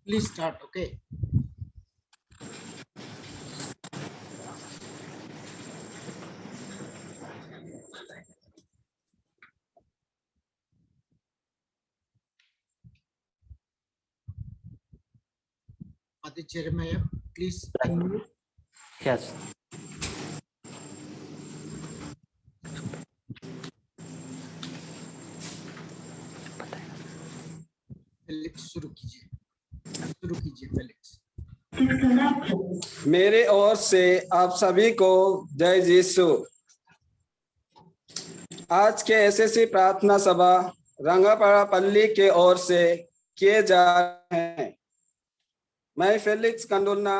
Please start, okay? Father Jeremiah, please unmute. Yes. Felix शुरू कीजिए Felix. मेरे ओर से आप सभी को जय यीशु। आज के एसएससी प्रार्थना सभा रंगापड़ा के ओर से किए जा रहे हैं। मैं फेलिक्स कंडोलना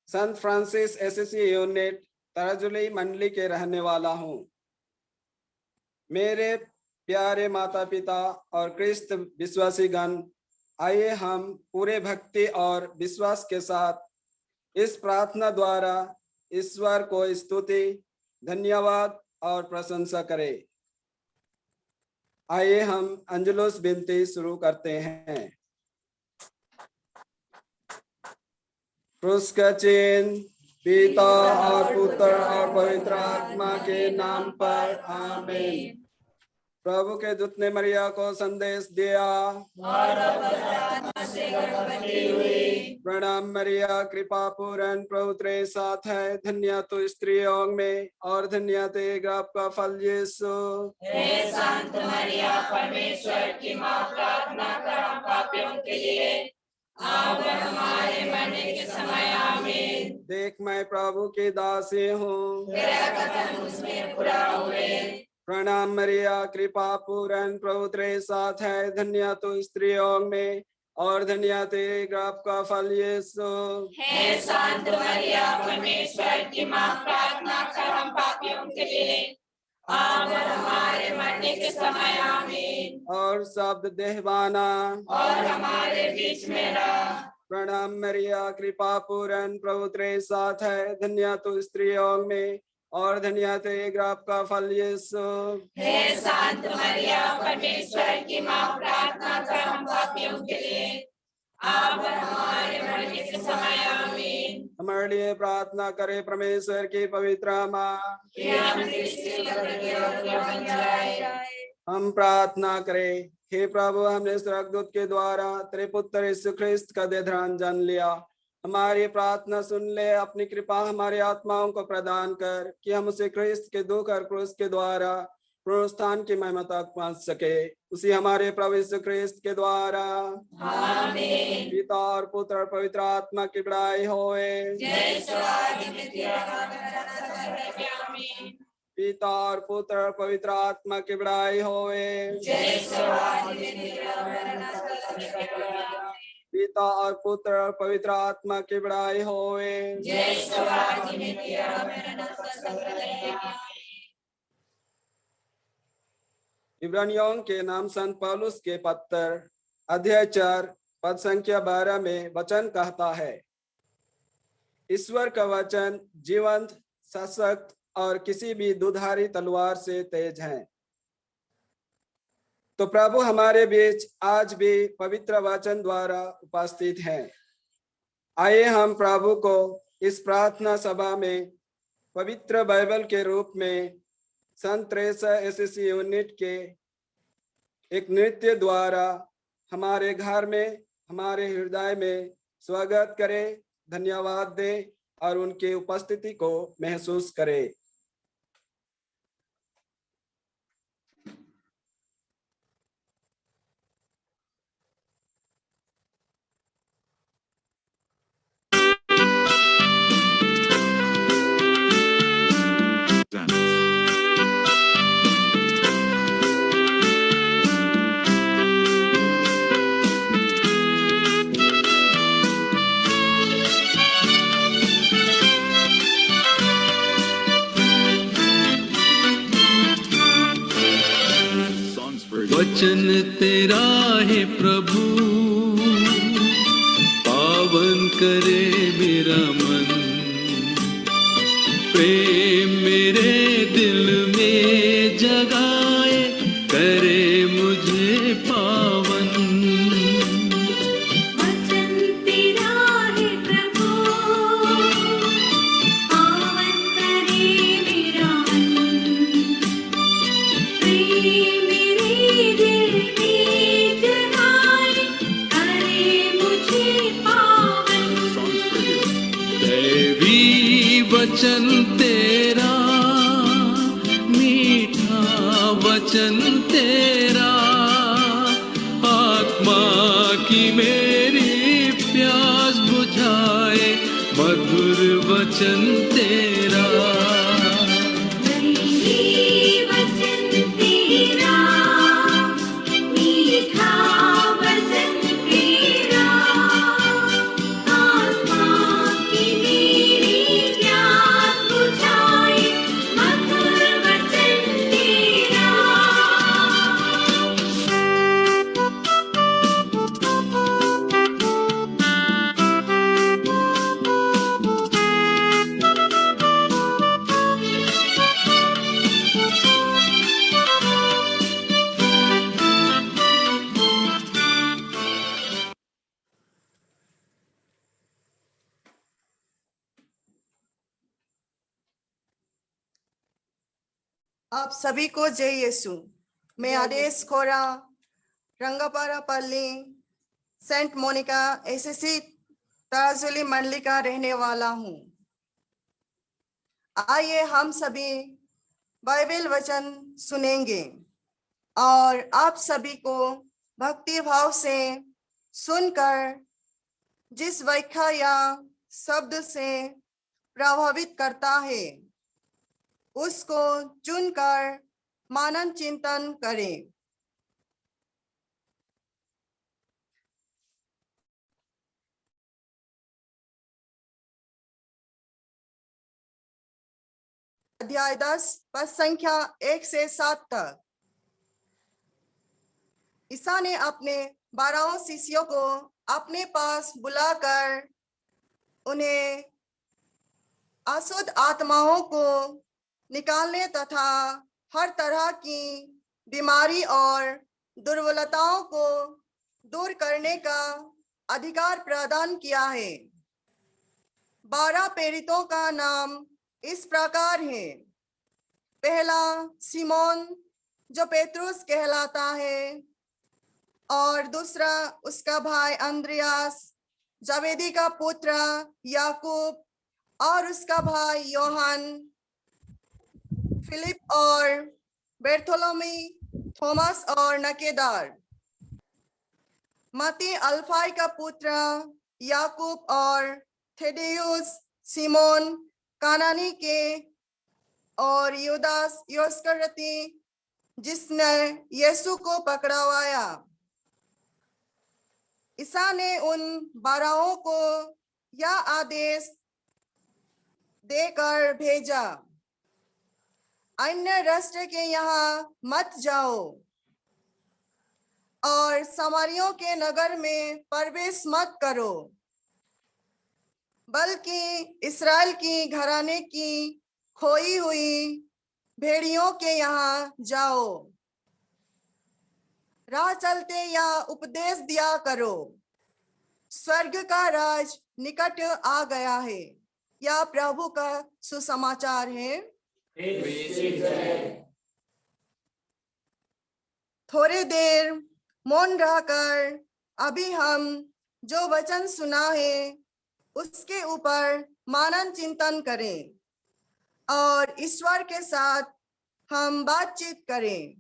संत फ्रांसिस एसएससी यूनिट तराजुली मंडली के रहने वाला हूं। मेरे प्यारे माता पिता और क्रिस्त विश्वासी गण, आइए हम पूरे भक्ति और विश्वास के साथ इस प्रार्थना द्वारा ईश्वर को स्तुति, धन्यवाद और प्रशंसा करें। आइए हम अंजलुस विनती शुरू करते हैं। क्रूस का चिन्ह पिता और पुत्र और पवित्र आत्मा के नाम पर आमीन। प्रभु के दूत ने मरिया को संदेश दिया और प्रणाम मरिया, कृपा पूर्ण, प्रभु तेरे साथ है, धन्य तो स्त्रियों में और धन्य तेरे गर्भ का फल यीशु। हे संत मरिया, परमेश्वर की मां, प्रार्थना कर हम पापियों के लिए, अब हमारे मरने के समय आमीन। देख मैं प्रभु की दासी हूँ, तेरा कथन मुझमें पूरा हुए। प्रणाम मरिया, कृपा पूर्ण, प्रभु तेरे साथ है, धन्य तो स्त्रियों में और धन्य तेरे गर्भ का फल यीशु। हे संत मरिया, परमेश्वर की मां, प्रार्थना कर हम पापियों के लिए, अब हमारे मरने के समय आमीन। और शब्द देहवाना और हमारे बीच में रह। प्रणाम मरिया, कृपा पूर्ण, प्रभु तेरे साथ है, धन्य तो स्त्रियों में और धन्य तेरे गर्भ का फल यीशु। हे संत मरिया, परमेश्वर की मां, प्रार्थना कर हम पापियों के लिए, अब हमारे मरने के समय आमीन। हमारे लिए प्रार्थना करे परमेश्वर की पवित्र मां, कि हम दृष्टि योग्य बन जाए। हम प्रार्थना करें। हे प्रभु, हमने स्वर्गदूत के द्वारा तेरे पुत्र यीशु ख्रिस्त का देहधारण लिया। हमारी प्रार्थना सुन ले, अपनी कृपा हमारी आत्माओं को प्रदान कर कि हम उसे ख्रिस्त के दुख और क्रूस के द्वारा पुनरुत्थान की महिमा तक पहुंच सके। उसी हमारे प्रभु यीशु ख्रिस्त के द्वारा आमीन। पिता और पुत्र और पवित्र आत्मा की बड़ाई होए। पिता और पुत्र और पवित्र आत्मा की बड़ाई होए। पिता और पुत्र और पवित्र आत्मा की बड़ाई होए। इब्रानियों के नाम संत पौलुस के पत्र अध्याय 4 पद संख्या 12 में वचन कहता है, ईश्वर का वचन जीवंत, सशक्त और किसी भी दुधारी तलवार से तेज है। तो प्रभु हमारे बीच आज भी पवित्र वचन द्वारा उपस्थित हैं। आइए हम प्रभु को इस प्रार्थना सभा में पवित्र बाइबल के रूप में संत त्रेसा एसएससी यूनिट के एक नृत्य द्वारा हमारे घर में, हमारे हृदय में स्वागत करें, धन्यवाद दें और उनकी उपस्थिति को महसूस करें। वचन तेरा है प्रभु, पावन करे मेरा मन। प्रेम मेरे दिल में जगाए, करे मुझे पावन। वचन तेरा, आत्मा की मेरी प्यास बुझाए मधुर वचन तेरा। आप सभी को जय यीशु। मैं आदेश खोरा, रंगापारा पल्ली, सेंट मोनिका एसएससी ताजुली मंडली का रहने वाला हूँ। आइए हम सभी बाइबल वचन सुनेंगे और आप सभी को भक्ति भाव से सुनकर जिस व्याख्या या शब्द से प्रभावित करता है उसको चुनकर मनन चिंतन करें। अध्याय 10 पद संख्या 1 से 7 तक। ईसा ने अपने 12 शिष्यों को अपने पास बुलाकर उन्हें अशुद्ध आत्माओं को निकालने तथा हर तरह की बीमारी और दुर्बलताओं को दूर करने का अधिकार प्रदान किया है। 12 प्रेरितों का नाम इस प्रकार है। पहला सिमोन जो पेत्रुस कहलाता है, और दूसरा उसका भाई अंद्रियास, जबेदी का पुत्र याकूब और उसका भाई योहन, फिलिप और बेर्थोलोमी, थॉमस और नकेदार, मती अल्फाई का पुत्र याकूब और थेदेयुस, सिमोन कानानी के, और यूदास इस्करियोती जिसने यीशु को पकड़वाया। ईसा ने उन 12 को यह आदेश देकर भेजा, अन्य राष्ट्र के यहाँ मत जाओ और सामरियों के नगर में प्रवेश मत करो, बल्कि इस्राएल की घराने की खोई हुई भेड़ियों के यहाँ जाओ। राह चलते या उपदेश दिया करो, स्वर्ग का राज निकट आ गया है। यह प्रभु का सुसमाचार है। थोड़े देर मौन रहकर अभी हम जो वचन सुना है उसके ऊपर मनन चिंतन करें और ईश्वर के साथ हम बातचीत करें।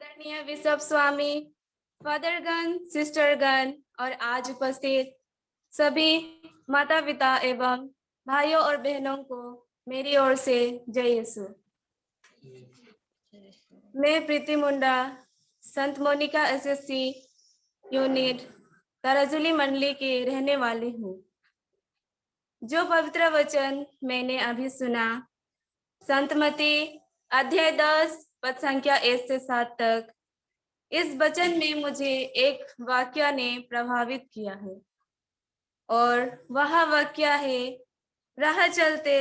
आदरणीय बिशप स्वामी, फादरगण, सिस्टरगण और आज उपस्थित सभी माता पिता एवं भाइयों और बहनों को मेरी ओर से जय यीशु। मैं प्रीति मुंडा, संत मोनिका एसएससी यूनिट तराजुली मंडली की रहने वाली हूँ। जो पवित्र वचन मैंने अभी सुना, संत मती अध्याय 10 पद संख्या 1 से 7 तक, इस वचन में मुझे एक वाक्य ने प्रभावित किया है और वह वाक्य है, राह चलते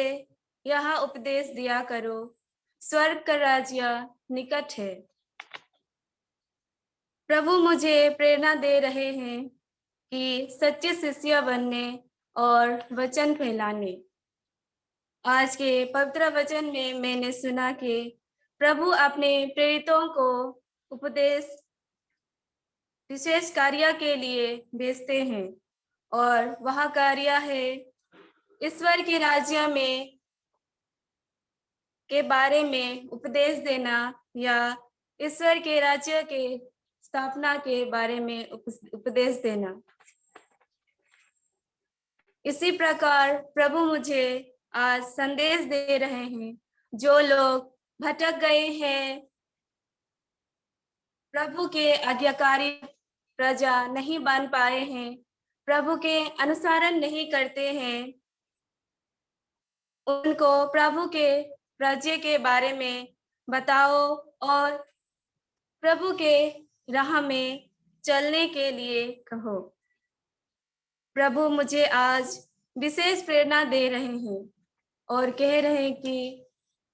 यह उपदेश दिया करो, स्वर्ग का राज्य निकट है। प्रभु मुझे प्रेरणा दे रहे हैं कि सच्चे शिष्य बनने और वचन फैलाने। आज के पवित्र वचन में मैंने सुना कि प्रभु अपने प्रेरितों को उपदेश विशेष कार्य के लिए भेजते हैं और वह कार्य है ईश्वर के राज्य में के बारे में उपदेश देना या ईश्वर के राज्य के स्थापना के बारे में उपदेश देना। इसी प्रकार प्रभु मुझे आज संदेश दे रहे हैं, जो लोग भटक गए हैं, प्रभु के आज्ञाकारी प्रजा नहीं बन पाए हैं, प्रभु के अनुसरण नहीं करते हैं, उनको प्रभु के राज्य के बारे में बताओ और प्रभु के राह में चलने के लिए कहो। प्रभु मुझे आज विशेष प्रेरणा दे रहे हैं और कह रहे हैं कि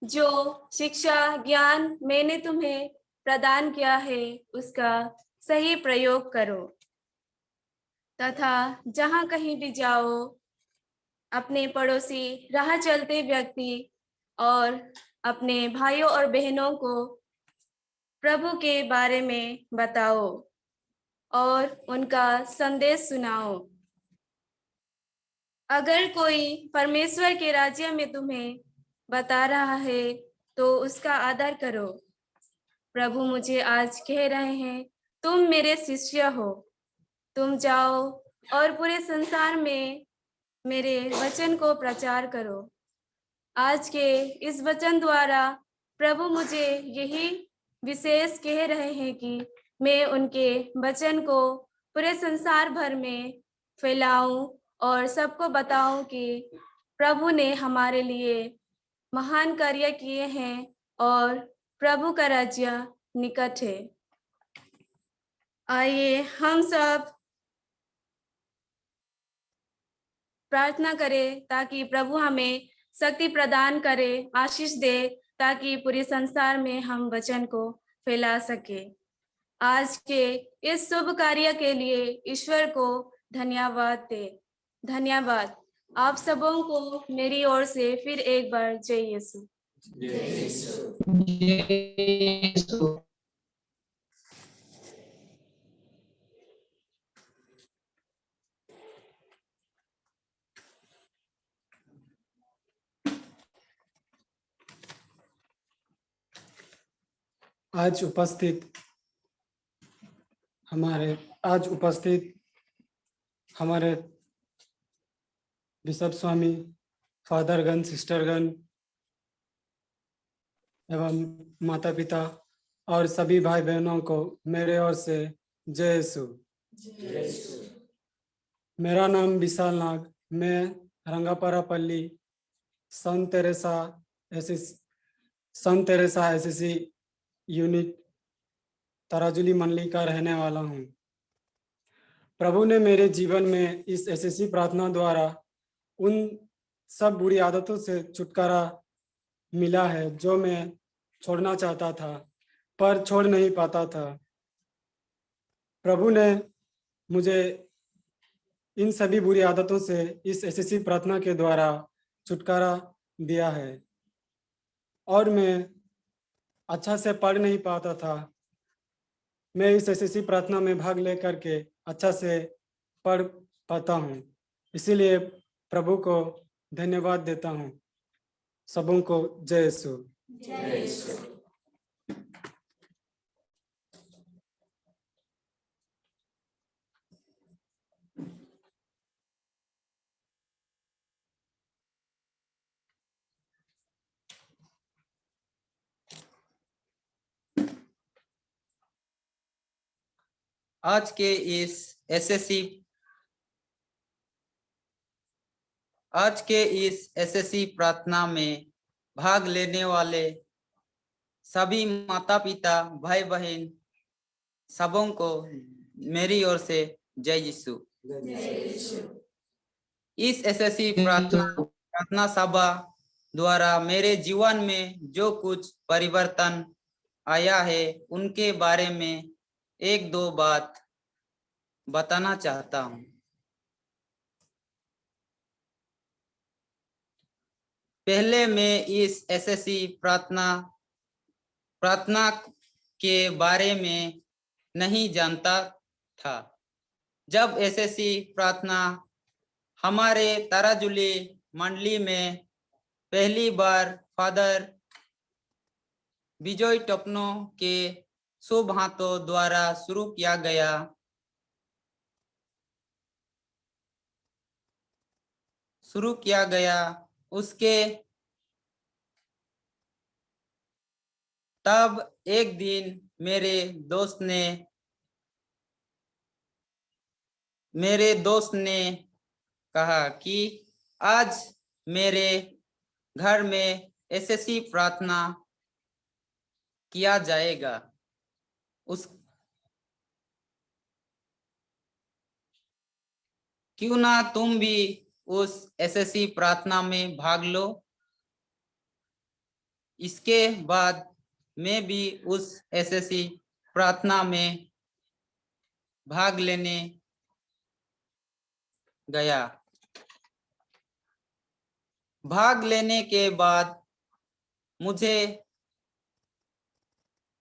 जो शिक्षा ज्ञान मैंने तुम्हें प्रदान किया है उसका सही प्रयोग करो तथा जहां कहीं भी जाओ अपने पड़ोसी, राह चलते व्यक्ति और अपने भाइयों और बहनों को प्रभु के बारे में बताओ और उनका संदेश सुनाओ। अगर कोई परमेश्वर के राज्य में तुम्हें बता रहा है तो उसका आदर करो। प्रभु मुझे आज कह रहे हैं, तुम मेरे शिष्य हो, तुम जाओ और पूरे संसार में मेरे वचन को प्रचार करो। आज के इस वचन द्वारा प्रभु मुझे यही विशेष कह रहे हैं कि मैं उनके वचन को पूरे संसार भर में फैलाऊं और सबको बताऊं कि प्रभु ने हमारे लिए महान कार्य किए हैं और प्रभु का राज्य निकट है। आइए हम सब प्रार्थना करें ताकि प्रभु हमें शक्ति प्रदान करे, आशीष दे, ताकि पूरे संसार में हम वचन को फैला सके। आज के इस शुभ कार्य के लिए ईश्वर को धन्यवाद दे। धन्यवाद। आप सबों को मेरी ओर से फिर एक बार जय यीशु। आज उपस्थित हमारे बिशप स्वामी, फादरगण, सिस्टरगण एवं माता पिता और सभी भाई बहनों को मेरे ओर से जय यीशु। मेरा नाम विशाल नाग, मैं रंगापारापल्ली संत तेरेसा एसएससी यूनिट तराजुली मंडली का रहने वाला हूँ। प्रभु ने मेरे जीवन में इस एसएससी प्रार्थना द्वारा उन सब बुरी आदतों से छुटकारा मिला है जो मैं छोड़ना चाहता था पर छोड़ नहीं पाता था। प्रभु ने मुझे इन सभी बुरी आदतों से इस एसएससी प्रार्थना के द्वारा छुटकारा दिया है और मैं अच्छा से पढ़ नहीं पाता था। मैं इस एसएससी प्रार्थना में भाग लेकर के अच्छा से पढ़ पाता हूँ, इसीलिए प्रभु को धन्यवाद देता हूँ। सबों को जय यीशु। आज के इस एसएससी प्रार्थना में भाग लेने वाले सभी माता पिता भाई बहन सबों को मेरी ओर से जय यीशु। इस एसएससी प्रार्थना सभा द्वारा मेरे जीवन में जो कुछ परिवर्तन आया है उनके बारे में एक दो बात बताना चाहता हूँ। पहले मैं इस एसएससी प्रार्थना के बारे में नहीं जानता था। जब एसएससी प्रार्थना हमारे ताराजुली मंडली में पहली बार फादर विजय टोपनो के शुभ हाथों द्वारा शुरू किया गया उसके तब एक दिन मेरे दोस्त ने कहा कि आज मेरे घर में एसएससी प्रार्थना किया जाएगा। क्यों ना तुम भी उस एसएससी प्रार्थना में भाग लो। इसके बाद मैं भी उस एसएससी प्रार्थना में भाग लेने गया। भाग लेने के बाद मुझे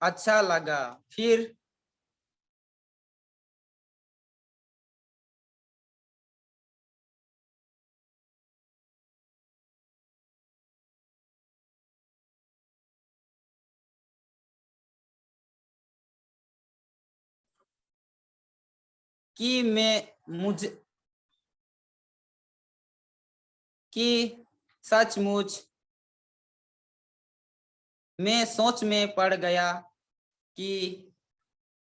अच्छा लगा। फिर सचमुच मैं सोच में पड़ गया कि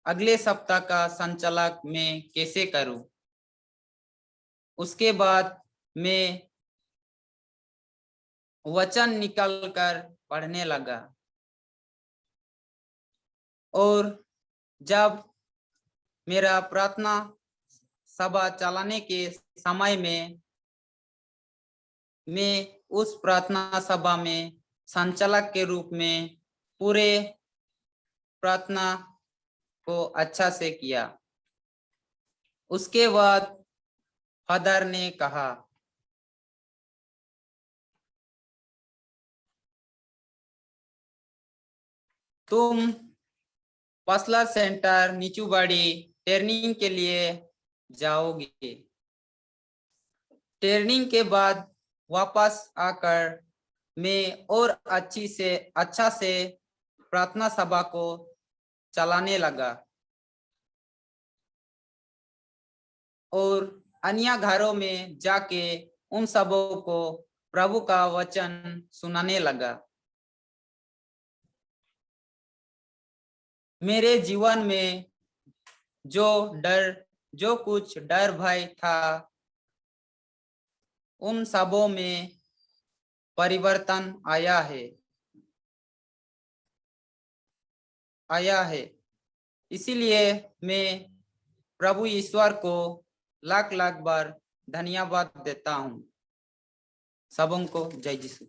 अगले सप्ताह का संचालक मैं कैसे करूं। उसके बाद मैं वचन निकालकर पढ़ने लगा और जब मेरा प्रार्थना सभा चलाने के समय में मैं उस प्रार्थना सभा में संचालक के रूप में पूरे प्रार्थना को अच्छा से किया। उसके बाद फादर ने कहा, तुम पसला सेंटर नीचूबाड़ी ट्रेनिंग के लिए जाओगे। ट्रेनिंग के बाद वापस आकर मैं और अच्छा से प्रार्थना सभा को चलाने लगा और अन्य घरों में जाके उन सबों को प्रभु का वचन सुनाने लगा। मेरे जीवन में जो कुछ डर भय था उन सबों में परिवर्तन आया है। इसीलिए मैं प्रभु ईश्वर को लाख लाख बार धन्यवाद देता हूँ। सबों को जय यीशु।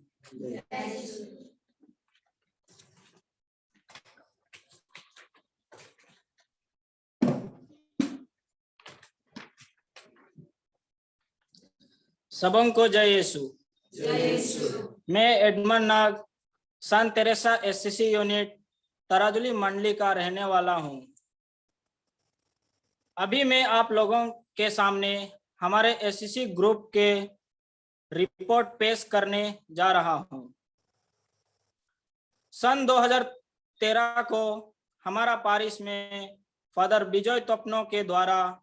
सबों को जय यीशु। मैं एडमंड नाग सान तेरेसा एससीसी यूनिट तराजुली मंडली का रहने वाला हूं। अभी मैं आप लोगों के सामने हमारे एससीसी ग्रुप के रिपोर्ट पेश करने जा रहा हूं। सन 2013 को हमारा पारिश में फादर विजय टोपनो के द्वारा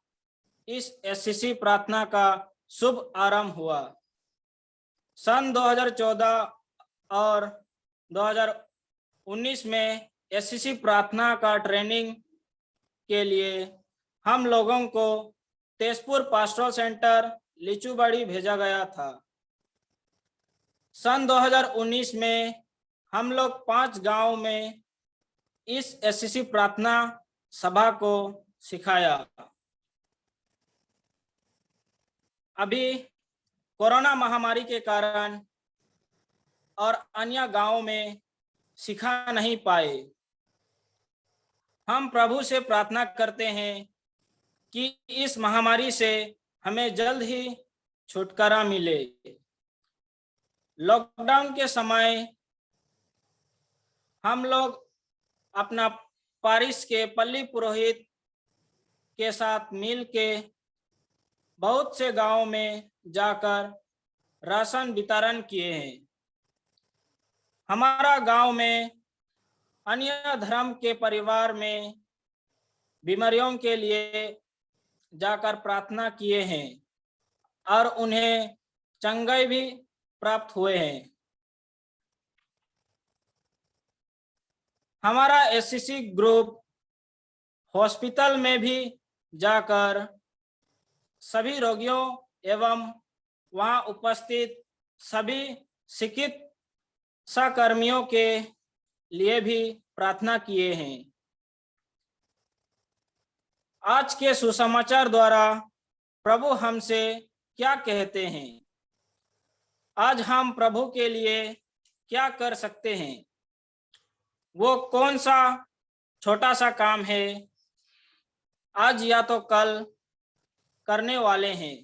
इस एससीसी प्रार्थना का शुभ आरंभ हुआ। सन 2014 और 2019 में एससीसी प्रार्थना का ट्रेनिंग के लिए हम लोगों को तेजपुर पास्टोरल सेंटर लिचुबाड़ी भेजा गया था। सन 2019 में हम लोग 5 गांव में इस एससीसी प्रार्थना सभा को सिखाया। अभी कोरोना महामारी के कारण और अन्य गांवों में सिखा नहीं पाए। हम प्रभु से प्रार्थना करते हैं कि इस महामारी से हमें जल्द ही छुटकारा मिले। लॉकडाउन के समय हम लोग अपना पारिश के पल्ली पुरोहित के साथ मिल के बहुत से गांवों में जाकर राशन वितरण किए हैं। हमारा गांव में अन्य धर्म के परिवार में बीमारियों के लिए जाकर प्रार्थना किए हैं और उन्हें चंगाई भी प्राप्त हुए हैं। हमारा एससीसी ग्रुप हॉस्पिटल में भी जाकर सभी रोगियों एवं वहां उपस्थित सभी चिकित्सा कर्मियों के लिए भी प्रार्थना किए हैं। आज के सुसमाचार द्वारा प्रभु हमसे क्या कहते हैं? आज हम प्रभु के लिए क्या कर सकते हैं? वो कौन सा छोटा सा काम है आज या तो कल करने वाले हैं?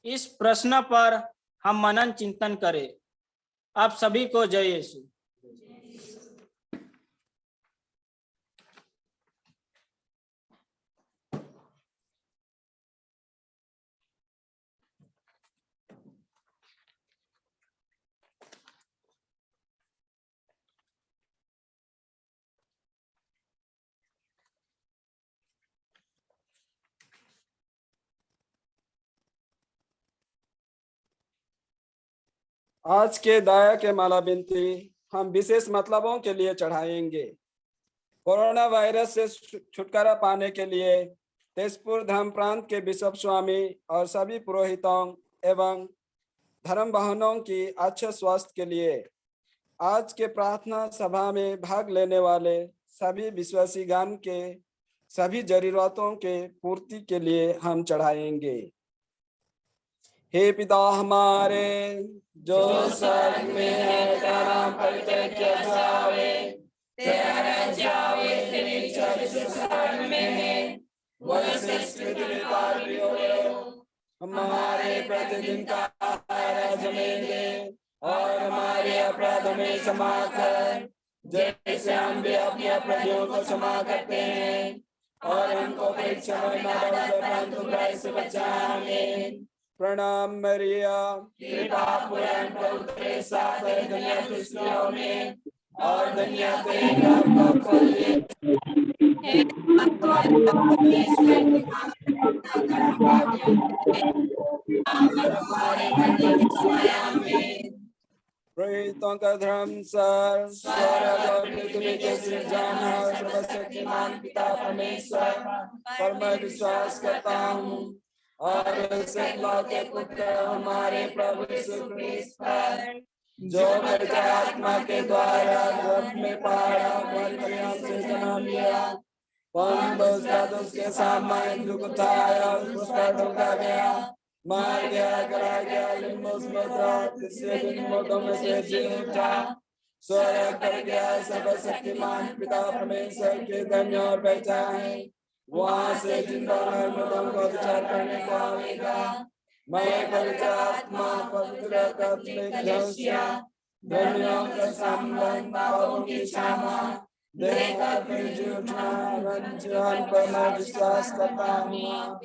इस प्रश्न पर हम मनन चिंतन करें। आप सभी को जय यीशु। आज के दाया के माला बिनती हम विशेष मतलबों के लिए चढ़ाएंगे। कोरोना वायरस से छुटकारा पाने के लिए तेजपुर धर्म प्रांत के बिशप स्वामी और सभी पुरोहितों एवं धर्म बहनों की अच्छे स्वास्थ्य के लिए आज के प्रार्थना सभा में भाग लेने वाले सभी विश्वासी गान के सभी जरूरतों के पूर्ति के लिए हम चढ़ाएंगे। हे पिता हमारे जो स्वर्ग में है, तेरा नाम पवित्र किया जावे, तेरा राज्य आवे, तेरी इच्छा जैसे स्वर्ग में है वैसे पृथ्वी पर भी हो। हमारे प्रतिदिन का आहार हमें दे और हमारे अपराधों में क्षमा कर जैसे हम भी अपने अपराधियों को क्षमा करते हैं, और हमको परीक्षा में न डालो परंतु बुराई से बचा। आमीन। प्रणाम मरिया, कृपा पूर्ण प्रभु तेरे साथ है, दुनिया की स्त्रियों में और दुनिया तेरे गर्भ का फल है। पुरोहितों का धर्म सर स्वर्ग और पृथ्वी के सृजनहार सर्वशक्तिमान पिता परमेश्वर पर मैं विश्वास करता हूँ, और के पुत्र हमारे प्रभु यीशु क्रिस्त पर जो पवित्र आत्मा के द्वारा गर्भ में पाया मरियम से जन्म लिया, पौलुस के सामने दुख उठाया, उस पर ढोका गया, मार गया, गला गया, लिम्बोस में था, तीसरे दिन मुर्दों में से जी उठा, स्वर्ग पर गया, सर्वशक्तिमान पिता परमेश्वर के धन्य और पहचान है, वहां से जिंदा और मुर्दों को विचार करने को आएगा। मैं पवित्र आत्मा पवित्र कैथोलिक कलीसिया धर्मियों का संबंध पापों की क्षमा देह का फिर जी उठना जीवन पर मैं विश्वास करता हूँ।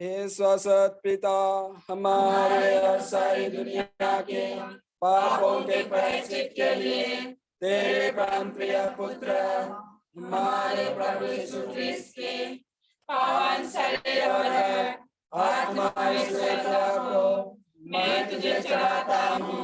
हे शाश्वत पिता, हमारे और सारी दुनिया के पापों के प्रायश्चित के लिए तेरे परम प्रिय पुत्र हमारे प्रभु यीशु क्रिस्त के पावन शरीर और आत्मा को मैं तुझे चढ़ाता हूँ।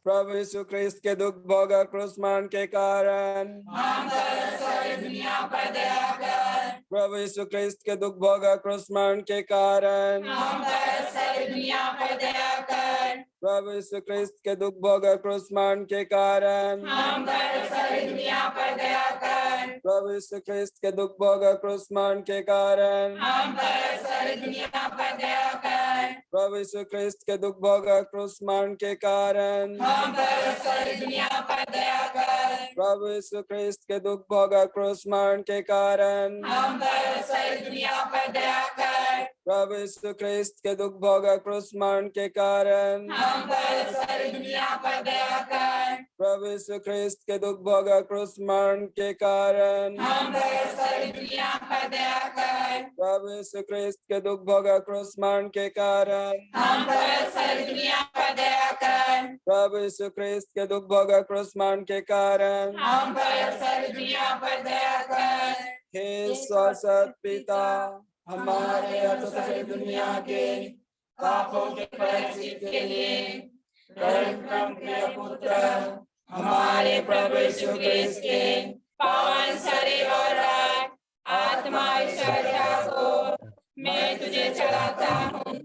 प्रभु यीशु क्रिस्त के दुख भोग और क्रूस मरण के कारण हम पर सारी दुनिया पर दया कर। प्रभु यीशु क्रिस्त के दुख भोग और क्रूस मरण के कारण हम पर सारी दुनिया पर दया कर। प्रभु यीशु क्रिस्त के दुख भोग और क्रूस मरण के कारण हम पर सारी दुनिया पर दया कर। प्रभु यीशु क्रिस्त के दुख भोग और क्रूस मरण के कारण हम पर सारी दुनिया पर दया कर। प्रभु यीशु क्रिस्त के दुख भोग और क्रूस मरण के कारण हम पर सारी दुनिया पर दया कर। प्रभु यीशु क्रिस्त के दुख भोग और क्रूस मरण के कारण हम पर सारी दुनिया पर दया कर। प्रभु यीशु क्रिस्त के दुख भोग और क्रूस मरण के कारण हम पर सारी दुनिया पर दया कर। प्रभु यीशु क्रिस्त के दुख भोग और क्रूस मरण के कारण हम पर सारी दुनिया पर दया कर। प्रभु यीशु क्रिस्त के दुख भोग और क्रूस मरण के कारण हम पर सारी दुनिया पर दया कर। प्रभु यीशु क्रिस्त के दुख भोग और क्रूस मरण के कारण हम पर सारी दुनिया पर दया कर। हे शाश्वत पिता, हमारे और सारी दुनिया के पापों के प्रायश्चित के लिए परम प्रिय पुत्र हमारे प्रभु यीशु क्रिस्त के पावन शरीर और रक्त आत्मा ईश्वरिया को मैं तुझे चढ़ाता हूँ।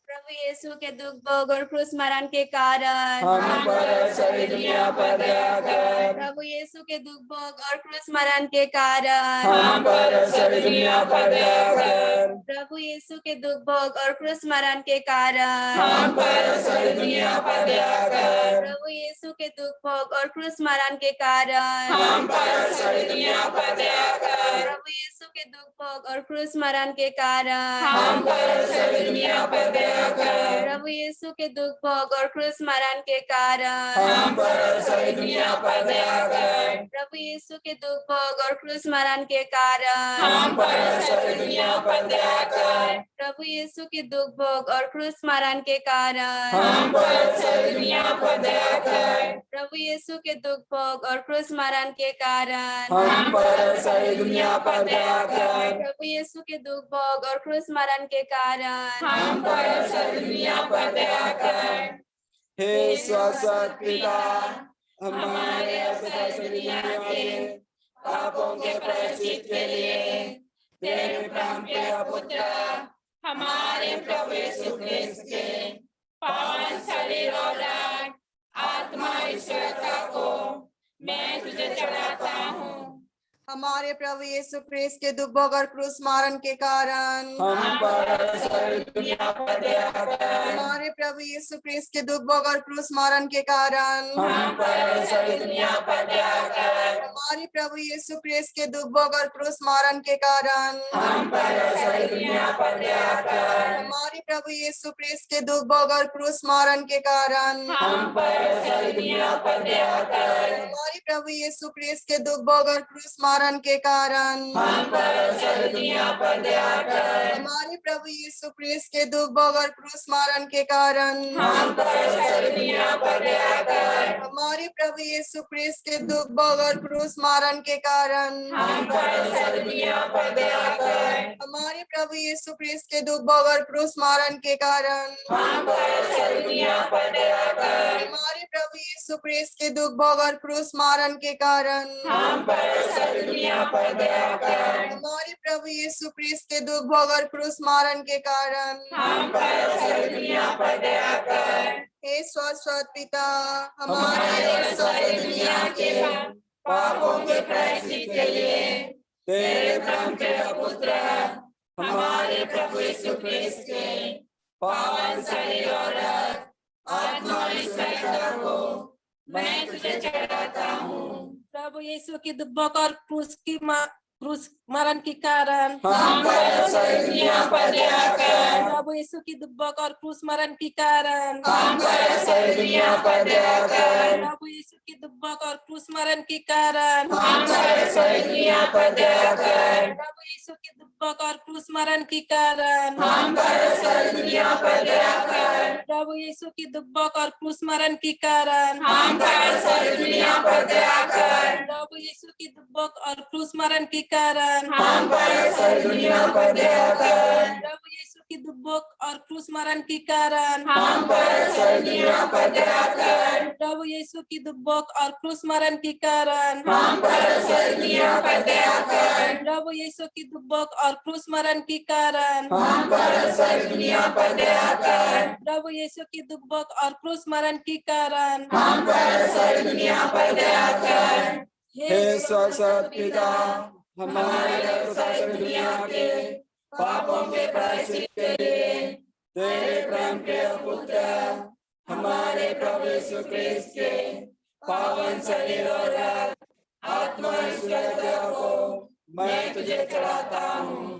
प्रभु यीशु के दुख भोग और क्रूस मरण के कारण हम पर सारी दुनिया पर दया कर। प्रभु यीशु के दुख भोग और क्रूस मरण के कारण हम पर सारी दुनिया पर दया कर। प्रभु यीशु के दुख भोग और क्रूस मरण के कारण हम पर सारी दुनिया पर दया कर। प्रभु यीशु के दुख भोग और क्रूस मरण के कारण हम पर सारी दुनिया पर दया कर। प्रभु यीशु के दुख भोग और क्रूस मरण के कारण हम पर सारी दुनिया पर दया कर। प्रभु यीशु के दुख भोग और क्रूस मरण के कारण हम पर सारी दुनिया पर दया कर। प्रभु यीशु के दुख भोग और क्रूस मरण के कारण हम पर सारी दुनिया पर दया कर। प्रभु यीशु के दुख भोग और क्रूस मरण के कारण हम पर सारी दुनिया पर दया कर। प्रभु यीशु के दुख भोग और क्रूस मरण के कारण हम पर सारी दुनिया पर दया कर। प्रभु यीशु के दुख भोग और क्रूस मरण के कारण हम पर सारी दुनिया पर दया कर। हे शाश्वत पिता, हमारे और सारी दुनिया के पापों के प्रायश्चित के लिए तेरे प्राण प्रिय पुत्र हमारे प्रभु यीशु क्रिस्त के पावन शरीर और रक्त आत्मा ईश्वरता को मैं तुझे चढ़ाता हूँ। हमारे प्रभु यीशु क्रिस्त के दुख भोग और क्रूस मरण के कारण हम पर सारी दुनिया पर दया कर। हमारे प्रभु यीशु क्रिस्त के दुख भोग और क्रूस मरण के कारण हम पर सारी दुनिया पर दया कर। हमारे प्रभु यीशु क्रिस्त के दुख भोग और क्रूस मरण के कारण हम पर सारी दुनिया पर दया कर। हमारे प्रभु यीशु क्रिस्त के दुख भोग और क्रूस मरण के कारण हम पर सारी दुनिया पर दया कर। हमारे प्रभु यीशु क्रिस्त के दुख भोग और क्रूस मरण के कारण हम पर सारी दुनिया पर दया कर। हमारे प्रभु यीशु क्रिस्त के दुख भोग और क्रूस मरण के कारण हम पर सारी दुनिया पर दया कर। हमारे प्रभु यीशु क्रिस्त के दुख भोग और क्रूस मरण के कारण हम पर सारी दुनिया पर दया कर। हमारे प्रभु यीशु क्रिस्त के दुख भोग और क्रूस मरण के कारण हम पर सारी दुनिया पर दया कर। हमारे प्रभु यीशु क्रिस्त के दुख भोग और क्रूस मरण के कारण हम पर सारी दुनिया पर दया कर। हमारे प्रभु यीशु क्रिस्त के दुख भोग और क्रूस मरण के कारण हम पर सारी दुनिया पर दया कर। हे शाश्वत पिता, हमारे और सारी दुनिया के पापों के प्रायश्चित के लिए तेरे प्राण प्रिय पुत्र हमारे प्रभु यीशु क्रिस्त के पावन शरीर और रक्त आत्मा ईश्वरता को मैं तुझे चढ़ाता हूँ। प्रभु यीशु की दुख भोग और क्रूस मरण के कारण हम पर सारी दुनिया पर दया कर। प्रभु यीशु की दुख भोग और क्रूस मरण के कारण हम पर सारी दुनिया पर दया कर। प्रभु यीशु की दुख भोग और क्रूस मरण के कारण हम पर सारी दुनिया पर दया कर। प्रभु यीशु की दुख भोग और क्रूस मरण के कारण हम पर सारी दुनिया पर दया कर। प्रभु यीशु की दुख भोग और क्रूस मरण के कारण हम पर सारी दुनिया पर दया कर। प्रभु यीशु की दुख भोग और क्रूस मरण के कारण हम पर सारी दुनिया पर दया कर। प्रभु यीशु की दुब्बक और क्रूस मरण के कारण हम पर सर्दियों पर दया कर। प्रभु यीशु की दुब्बक और क्रूस मरण के कारण हम पर सर्दियों पर दया कर। प्रभु यीशु की दुब्बक और क्रूस मरण के कारण हम पर सर्दियों पर दया कर। प्रभु यीशु की दुब्बक और क्रूस मरण के कारण हम पर सर्दियों पर दया कर। हे सर्वशक्ति पिता, हमारे और सारी दुनिया के पापों के प्रायश्चित के लिए तेरे प्रेम के पुत्र हमारे प्रभु यीशु क्रिस्त के पावन शरीर और रक्त आत्मा ईश्वर को मैं तुझे चढ़ाता हूँ।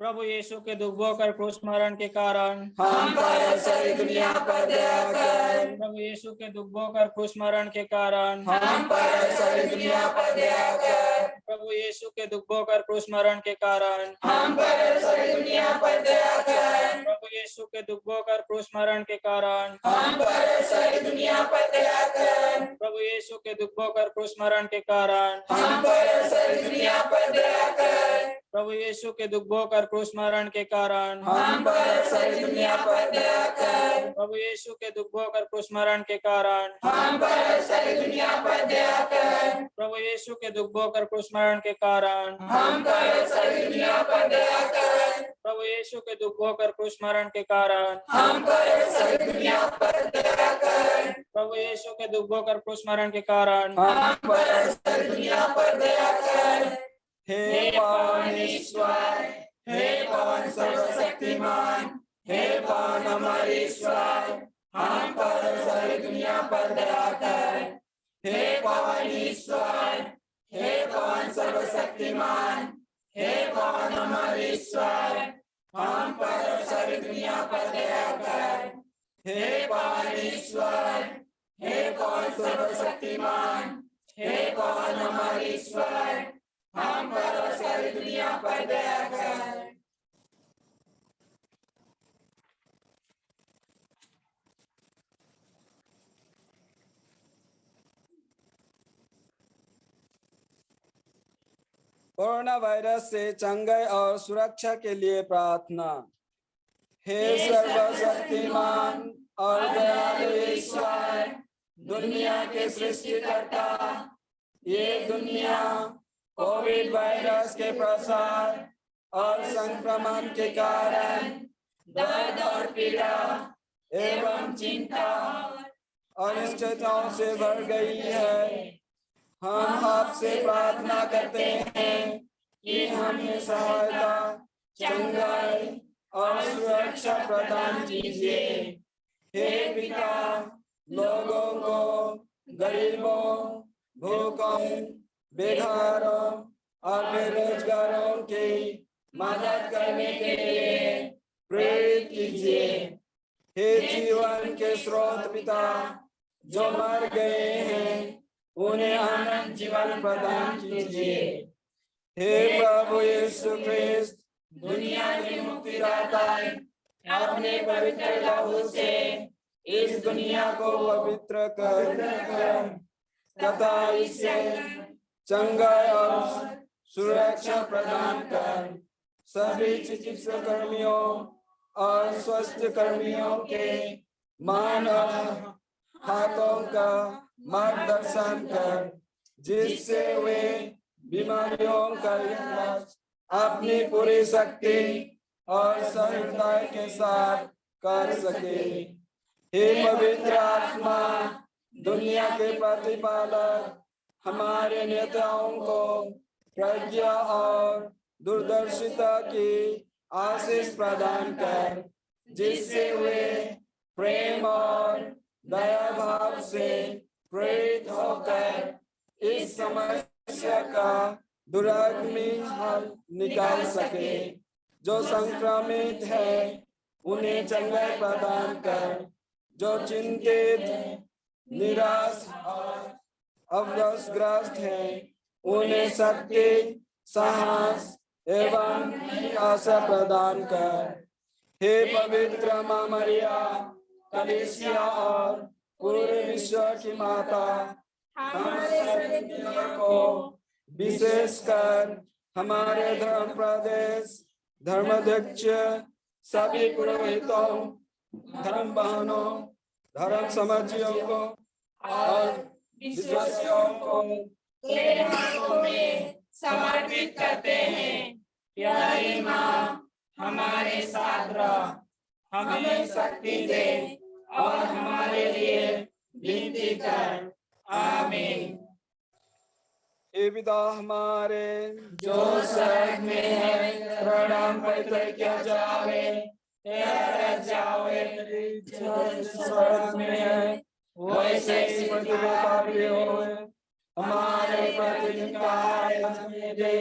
प्रभु यीशु के दुखभोग और क्रूस मरण के कारण हम पर सारी दुनिया पर दया कर। प्रभु यीशु के दुखभोग और क्रूस मरण के कारण हम पर सारी दुनिया पर दया कर। प्रभु यीशु के दुखभोग और क्रूस मरण के कारण हम पर सारी दुनिया पर दया कर। प्रभु यीशु के दुखभोग और क्रूस मरण के कारण हम पर सारी दुनिया पर दया कर। प्रभु यीशु के दुखभोग और क्रूस मरण के कारण हम पर सारी दुनिया पर दया कर। प्रभु यीशु के दुखभोग और क्रूस मरण के कारण हम पर सारी दुनिया पर दया कर। प्रभु यीशु के दुखभोग और क्रूस मरण के कारण हम पर सारी दुनिया पर दया कर। प्रभु यीशु के दुखभोग और क्रूस मरण के कारण हम पर सारी दुनिया पर दया कर। प्रभु यीशु के दुखभोग और क्रूस मरण के कारण हम पर सारी दुनिया पर दया कर। प्रभु यीशु के दुखभोग और क्रूस मरण के कारण हम पर सारी दुनिया पर दया कर। हे पावन ईश्वर, हे पावन सर्वशक्तिमान, हे पावन हमारे ईश्वर, हम पर सारी दुनिया पर दया कर। हे पावन ईश्वर, हे पावन सर्वशक्तिमान, हे पावन हमारे ईश्वर, हम पर सारी दुनिया पर दया कर। हे पावन ईश्वर, हे पावन सर्वशक्तिमान, हे पावन हमारे ईश्वर, हम पर सारी दुनिया पर दया कर। कोरोना वायरस से चंगाई और सुरक्षा के लिए प्रार्थना। हे सर्वशक्तिमान और दयालु ईश्वर, दुनिया के सृष्टिकर्ता, ये दुनिया कोविड वायरस के प्रसार और संक्रमण के कारण दर्द और पीड़ा एवं चिंता और अनिश्चितताओं से भर गई है। हम आपसे प्रार्थना करते हैं कि हमें सहायता, चंगाई और सुरक्षा प्रदान कीजिए। हे पिता, लोगों को, गरीबों, भूखों, बेघरों और बेरोजगारों की मदद करने के लिए प्रेरित कीजिए। हे जीवन के स्रोत पिता, जो मर गए हैं उन्हें अनंत जीवन प्रदान कीजिए। हे प्रभु यीशु क्रिस्त, दुनिया के मुक्तिदाता, अपने पवित्र लहू से इस दुनिया को पवित्र कर तथा इससे चंगाई और सुरक्षा प्रदान कर। सभी चिकित्सा कर्मियों और स्वास्थ्य कर्मियों के मान और हाथों का मार्गदर्शन कर, जिससे वे बीमारियों का इलाज अपनी पूरी शक्ति और सहृदयता के साथ कर सके। हे पवित्र आत्मा, दुनिया के प्रतिपालक, हमारे नेताओं को प्रज्ञा और दूरदर्शिता की आशीष प्रदान कर, जिससे वे प्रेम और दया भाव से प्रेरित होकर इस समस्या का दुराग्नि हल निकाल सके। जो संक्रमित है उन्हें चंगाई प्रदान कर, जो चिंतित, निराश और अवसादग्रस्त हैं उन्हें शक्ति, साहस एवं आशा प्रदान कर। हे पवित्र मां मरिया, कलीसिया और पूरे विश्व की माता, हमारे को विशेषकर हमारे धर्म प्रदेश, धर्माध्यक्ष सभी पुरोहितों, धर्म बहनों, धर्म समझियों को और विश्वासियों को तेरे हाथों में समर्पित करते हैं। प्यारी माँ, हमारे साथ रह, हमें शक्ति दे और हमारे लिए विनती कर। आमीन। हे पिता हमारे जो स्वर्ग में है, प्रणाम पवित्र किया जावे, तेरा राज्य आवे, जो स्वर्ग में है वैसे ही पृथ्वी पर भी होवे। हमारे प्रतिदिन का आहार हमें दे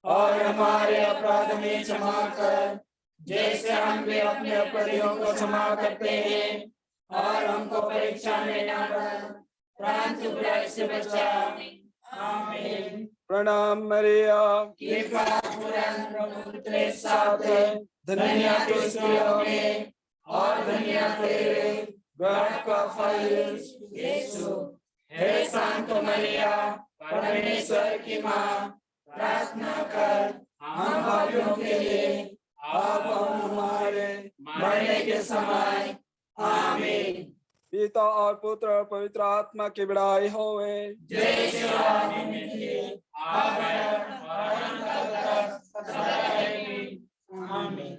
और हमारे अपराध में क्षमा कर, जैसे हम भी अपने अपराधियों को क्षमा करते हैं, और हमको परीक्षा में न डाल, परंतु बुराई से बचा। आमीन। प्रणाम मरिया, कृपा पूर्ण प्रभु तेरे साथ है, धन्य तू स्त्रियों में और धन्य तेरे गर्भ का फल यीशु। हे संत मरिया, परमेश्वर की माँ, प्रार्थना कर हम पापियों के लिए अब और हमारे मरने के समय। आमीन। पिता और पुत्र और पवित्र आत्मा की बड़ाई होवे। जय श्री राम की आमीन और अनंत तक सदा रहेगी। आमीन।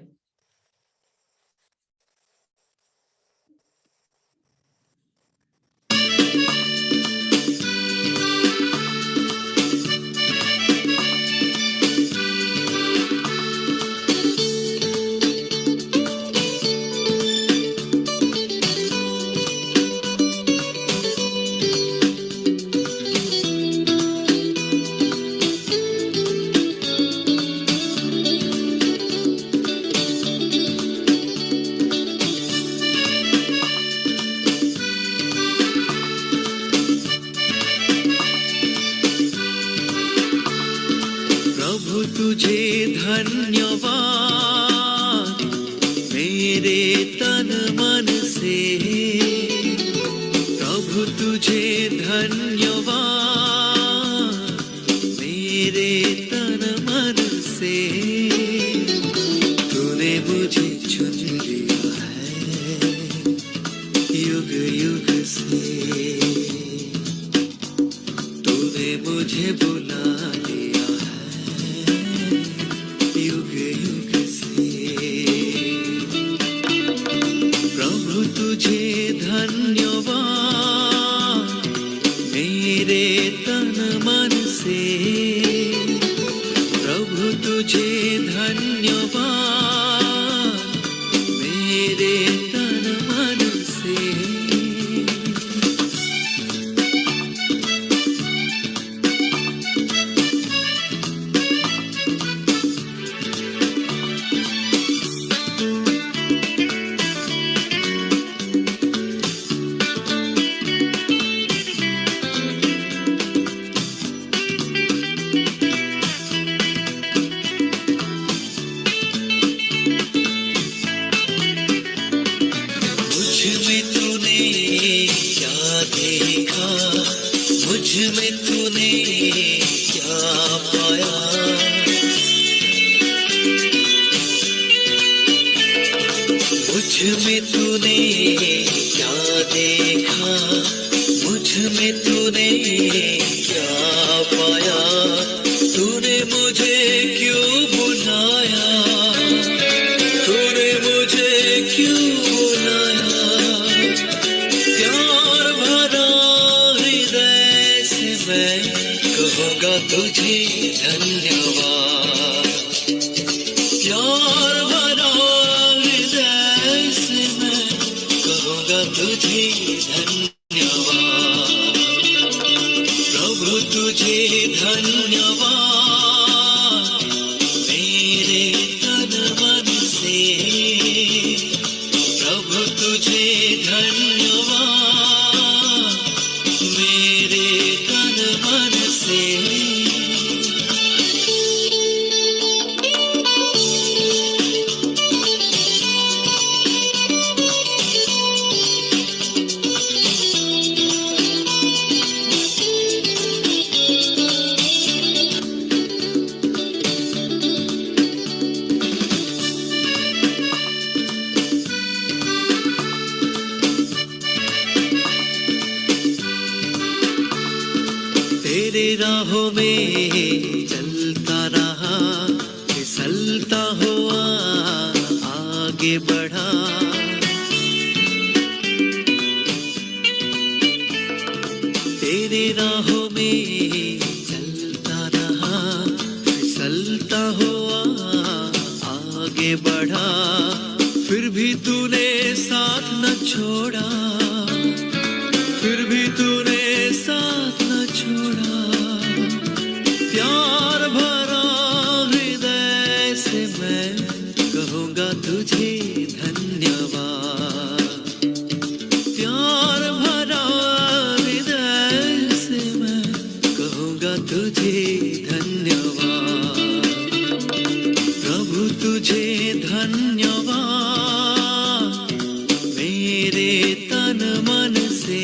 प्रभु तुझे धन्यवाद मेरे तन मन से, प्रभु तुझे धन्यवाद मेरे तन मन से। तूने मुझे चुन लिया है युग युग से, तूने मुझे बुला लिया युग युग से। प्रभु तुझे धन्यवाद मेरे तन मन से, प्रभु तुझे धन्यवाद मेरे तन मन से। राहों में चलता रहा, फिसलता हुआ आगे बढ़ा। तेरे राहों में चलता रहा, फिसलता हुआ आगे बढ़ा। फिर भी तूने साथ न छोड़ा, फिर भी तूने साथ न छोड़ा। प्यार भरा हृदय से मैं कहूँगा तुझे धन्यवाद। प्यार भरा हृदय से मैं कहूँगा तुझे धन्यवाद। प्रभु तुझे धन्यवाद मेरे तन मन से।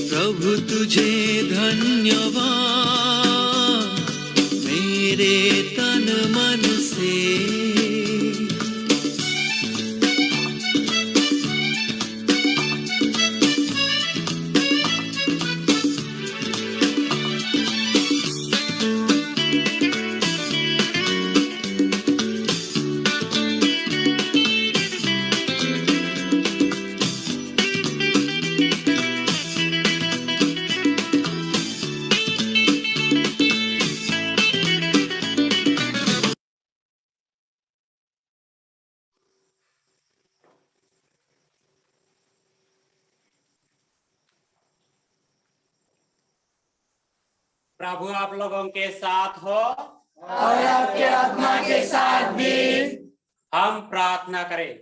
प्रभु तुझे धन्यवाद मेरे तन मन से। प्रभु आप लोगों के साथ हो और आपके आत्मा के साथ भी। हम प्रार्थना करें।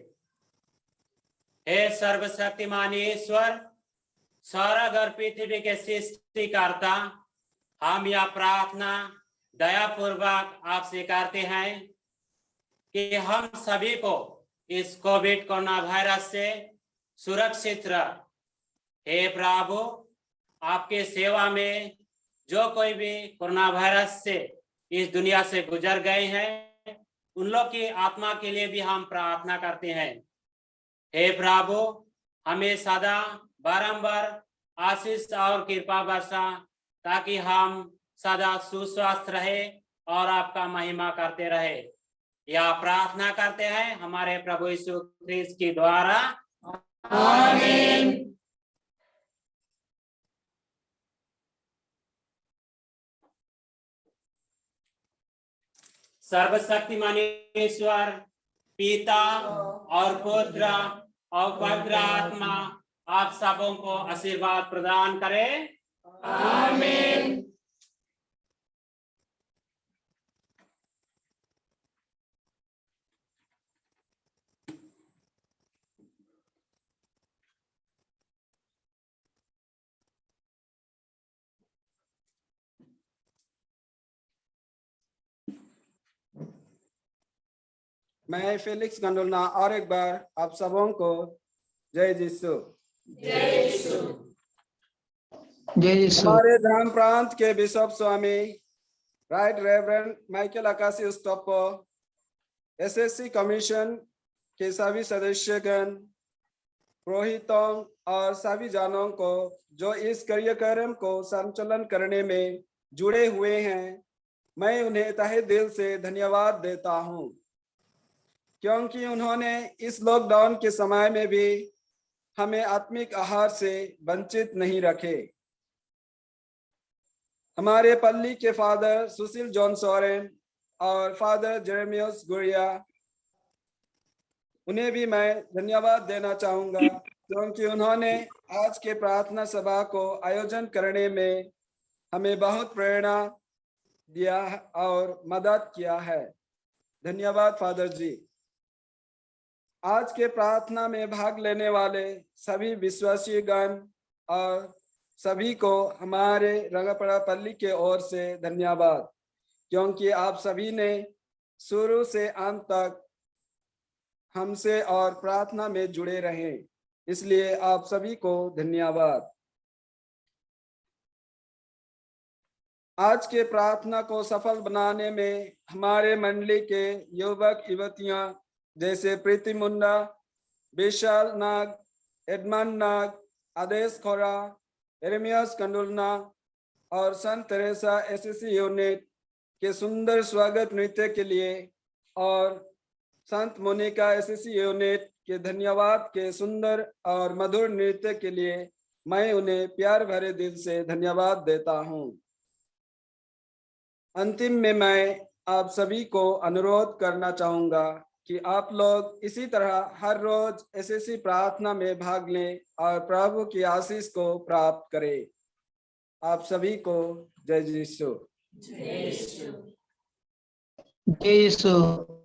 हे सर्वशक्तिमान ईश्वर, स्वर्ग और पृथ्वी के सृष्टिकर्ता, हम यह प्रार्थना दया पूर्वक आपसे करते हैं कि हम सभी को इस कोविड कोरोना वायरस से सुरक्षित रख। हे प्रभु, आपके सेवा में जो कोई भी कोरोना वायरस से इस दुनिया से गुजर गए हैं, उन लोग की आत्मा के लिए भी हम प्रार्थना करते हैं। हे प्रभु, हमें सदा बारंबार आशीष और कृपा बरसा, ताकि हम सदा सुस्वस्थ रहे और आपका महिमा करते रहे। यह प्रार्थना करते हैं हमारे प्रभु यीशु ख्रीस्त के द्वारा। आमीन। सर्वशक्तिमान ईश्वर, पिता और पुत्र और पवित्र आत्मा आप सबों को आशीर्वाद प्रदान करे। आमीन। मैं फेलिक्स गंडोलना और एक बार आप सबों को जय यीशु। जय यीशु। हमारे धर्म प्रांत के बिशप स्वामी राइट रेवरेंड माइकल आकाशी स्टॉपो, एसएससी कमीशन के सभी सदस्यगण, पुरोहितों और सभी जनों को जो इस कार्यक्रम को संचालन करने में जुड़े हुए हैं, मैं उन्हें तहे दिल से धन्यवाद देता हूं, क्योंकि उन्होंने इस लॉकडाउन के समय में भी हमें आत्मिक आहार से वंचित नहीं रखे। हमारे पल्ली के फादर सुशील जॉन सोरेन और फादर जेरेमियस गुरिया, उन्हें भी मैं धन्यवाद देना चाहूंगा, क्योंकि उन्होंने आज के प्रार्थना सभा को आयोजन करने में हमें बहुत प्रेरणा दिया और मदद किया है। धन्यवाद फादर जी। आज के प्रार्थना में भाग लेने वाले सभी विश्वासी गण और सभी को हमारे रंगपड़ा पल्ली के ओर से धन्यवाद, क्योंकि आप सभी ने शुरू से अंत तक हमसे और प्रार्थना में जुड़े रहे, इसलिए आप सभी को धन्यवाद। आज के प्रार्थना को सफल बनाने में हमारे मंडली के युवक युवतियां जैसे प्रीति मुंडा, विशाल नाग, एडमंड नाग, आदेश खोरा, एरेमियास कंडुलना और संत तेरेसा एसएससी यूनिट के सुंदर स्वागत नृत्य के लिए और संत मोनिका एसएससी यूनिट के धन्यवाद के सुंदर और मधुर नृत्य के लिए मैं उन्हें प्यार भरे दिल से धन्यवाद देता हूं। अंतिम में मैं आप सभी को अनुरोध करना चाहूंगा कि आप लोग इसी तरह हर रोज एसएससी प्रार्थना में भाग लें और प्रभु की आशीष को प्राप्त करें। आप सभी को जय यीशु। जय यीशु।